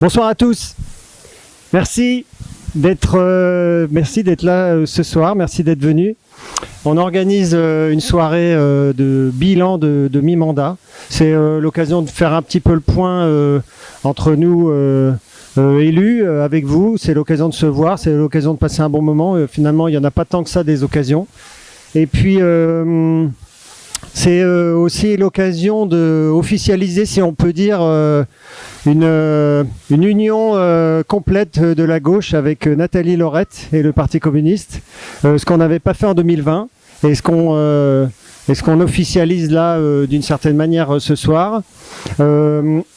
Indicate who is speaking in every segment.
Speaker 1: Bonsoir à tous. Merci d'être là ce soir. Merci d'être venus. On organise une soirée de bilan de mi-mandat. C'est l'occasion de faire un petit peu le point entre nous élus avec vous. C'est l'occasion de se voir. C'est l'occasion de passer un bon moment. Finalement, il n'y en a pas tant que ça des occasions. Et puis c'est aussi l'occasion de officialiser, si on peut dire, une union complète de la gauche avec Nathalie Lorette et le Parti communiste, ce qu'on n'avait pas fait en 2020 et ce qu'on officialise là d'une certaine manière ce soir.
Speaker 2: Communiste,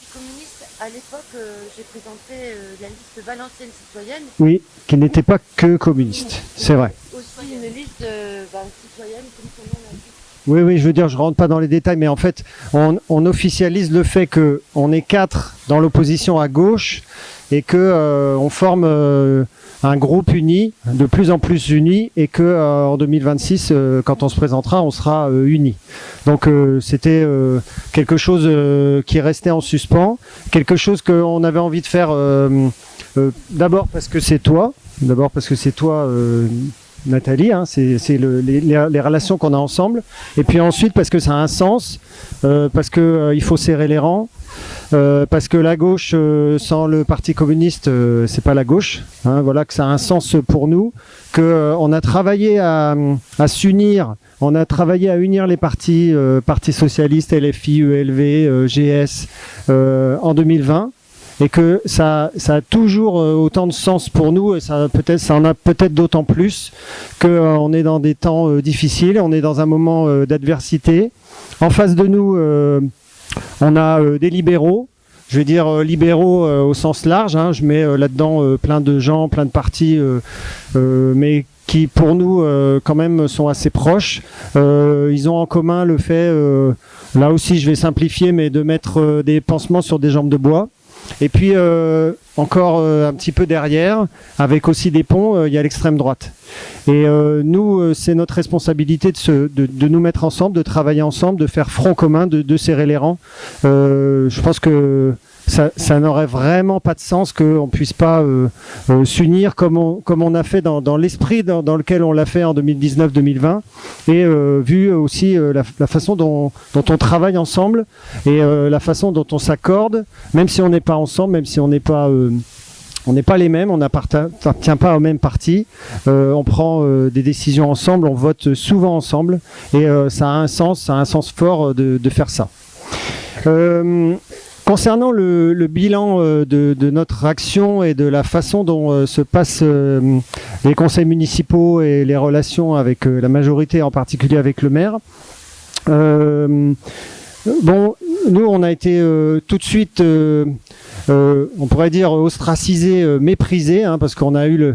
Speaker 2: à l'époque, j'ai présenté la liste Valenciennes citoyenne.
Speaker 1: Oui, qui n'était pas que communiste, c'est vrai.
Speaker 2: Aussi une liste citoyenne, comme son nom l'indique.
Speaker 1: Oui, je veux dire, je ne rentre pas dans les détails, mais en fait, on officialise le fait qu'on est 4 dans l'opposition à gauche et qu'on forme un groupe uni, de plus en plus uni, et qu'en 2026, quand on se présentera, on sera unis. Donc c'était quelque chose qui restait en suspens, quelque chose qu'on avait envie de faire d'abord parce que c'est toi, Nathalie, hein, c'est les relations qu'on a ensemble, et puis ensuite parce que ça a un sens, parce que il faut serrer les rangs, parce que la gauche sans le Parti communiste, c'est pas la gauche, hein, voilà, que ça a un sens pour nous, que on a travaillé à s'unir, on a travaillé à unir les partis, Parti socialiste, LFI, ELV, GS, en 2020. Et que ça a toujours autant de sens pour nous, et ça en a peut-être d'autant plus qu'on est dans des temps difficiles, on est dans un moment d'adversité. En face de nous, on a des libéraux, je vais dire libéraux au sens large, hein, je mets là-dedans plein de gens, plein de partis, mais qui pour nous quand même sont assez proches. Ils ont en commun le fait, là aussi je vais simplifier, mais de mettre des pansements sur des jambes de bois. Et puis encore un petit peu derrière, avec aussi des ponts, il y a l'extrême droite. Et nous, c'est notre responsabilité de nous mettre ensemble, de travailler ensemble, de faire front commun, de serrer les rangs. Je pense que ça n'aurait vraiment pas de sens qu'on ne puisse pas s'unir comme on a fait dans l'esprit dans lequel on l'a fait en 2019-2020, et vu aussi la façon dont on travaille ensemble, et la façon dont on s'accorde, même si on n'est pas ensemble, même si on n'est pas les mêmes, on n'appartient pas au même parti, on prend des décisions ensemble, on vote souvent ensemble, et ça a un sens fort de faire ça. Concernant le bilan de notre action et de la façon dont se passent les conseils municipaux et les relations avec la majorité, en particulier avec le maire, bon, nous on a été tout de suite, on pourrait dire ostracisés, méprisés, hein, parce qu'on a eu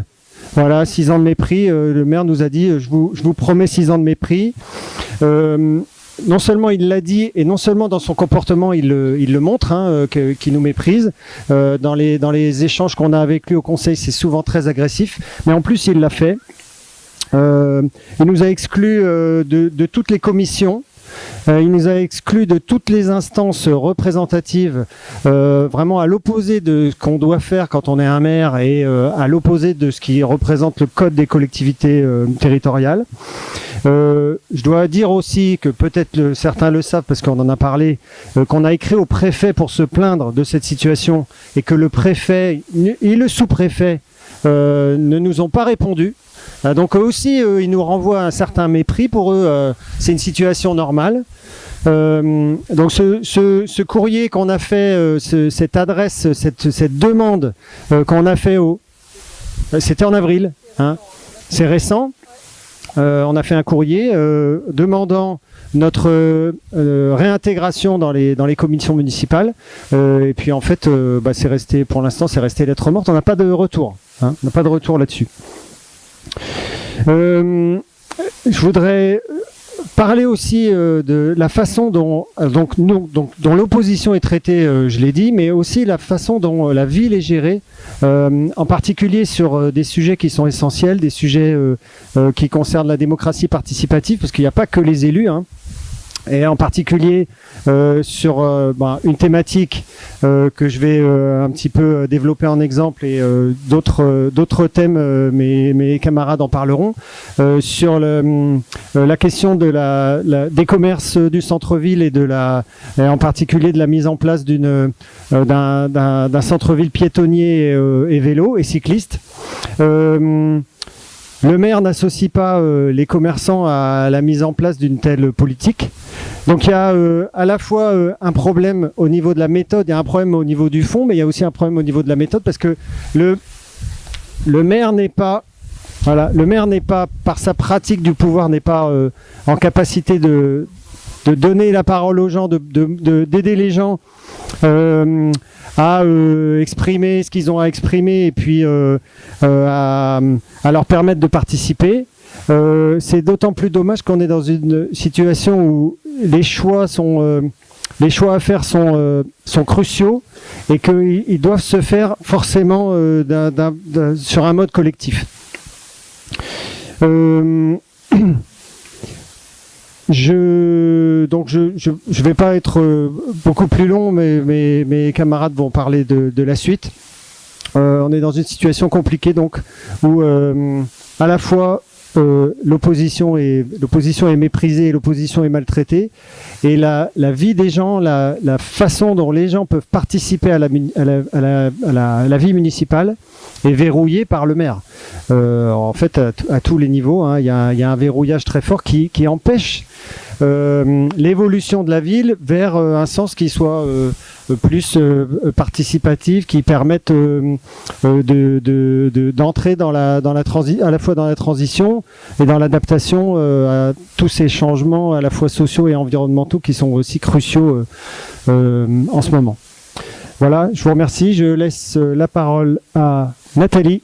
Speaker 1: 6 ans de mépris. Le maire nous a dit je vous promets 6 ans de mépris. Non seulement il l'a dit, et non seulement dans son comportement il le montre, hein, qu'il nous méprise. Dans les échanges qu'on a avec lui au conseil, c'est souvent très agressif, mais en plus il l'a fait. Il nous a exclus de toutes les commissions. Il nous a exclus de toutes les instances représentatives, vraiment à l'opposé de ce qu'on doit faire quand on est un maire, et à l'opposé de ce qui représente le code des collectivités territoriales. Je dois dire aussi que peut-être certains le savent parce qu'on en a parlé, qu'on a écrit au préfet pour se plaindre de cette situation, et que le préfet et le sous-préfet ne nous ont pas répondu. Donc eux aussi, ils nous renvoient un certain mépris. Pour eux, c'est une situation normale. Donc ce courrier qu'on a fait, cette adresse, cette demande qu'on a fait c'était en avril, hein, c'est récent. On a fait un courrier demandant notre réintégration dans les commissions municipales, et puis en fait c'est resté, pour l'instant c'est resté lettre morte. On n'a pas de retour, hein, on n'a pas de retour là-dessus. Je voudrais parler aussi de la façon dont l'opposition est traitée, je l'ai dit, mais aussi la façon dont la ville est gérée, en particulier sur des sujets qui sont essentiels, des sujets qui concernent la démocratie participative, parce qu'il n'y a pas que les élus, hein. et en particulier sur une thématique que je vais un petit peu développer en exemple, et d'autres thèmes, mes camarades en parleront, sur la question de des commerces du centre-ville et en particulier de la mise en place d'un centre-ville piétonnier et vélo et cycliste. Le maire n'associe pas les commerçants à la mise en place d'une telle politique. Donc il y a à la fois un problème au niveau de la méthode, il y a un problème au niveau du fond, mais il y a aussi un problème au niveau de la méthode, parce que le maire n'est pas, par sa pratique du pouvoir, n'est pas en capacité de donner la parole aux gens, d'aider les gens à exprimer ce qu'ils ont à exprimer, et puis à leur permettre de participer. C'est d'autant plus dommage qu'on est dans une situation où les choix à faire sont cruciaux, et qu'ils doivent se faire forcément sur un mode collectif. Je vais pas être beaucoup plus long, mais mes camarades vont parler de la suite. On est dans une situation compliquée, donc, où à la fois l'opposition est méprisée et l'opposition est maltraitée, et la vie des gens, la façon dont les gens peuvent participer à la vie municipale est verrouillée par le maire. En fait, à tous les niveaux, hein, il y a un verrouillage très fort qui empêche l'évolution de la ville vers un sens qui soit plus participatif, qui permette d'entrer à la fois dans la transition et dans l'adaptation à tous ces changements à la fois sociaux et environnementaux qui sont aussi cruciaux en ce moment. Voilà, je vous remercie. Je laisse la parole à Nathalie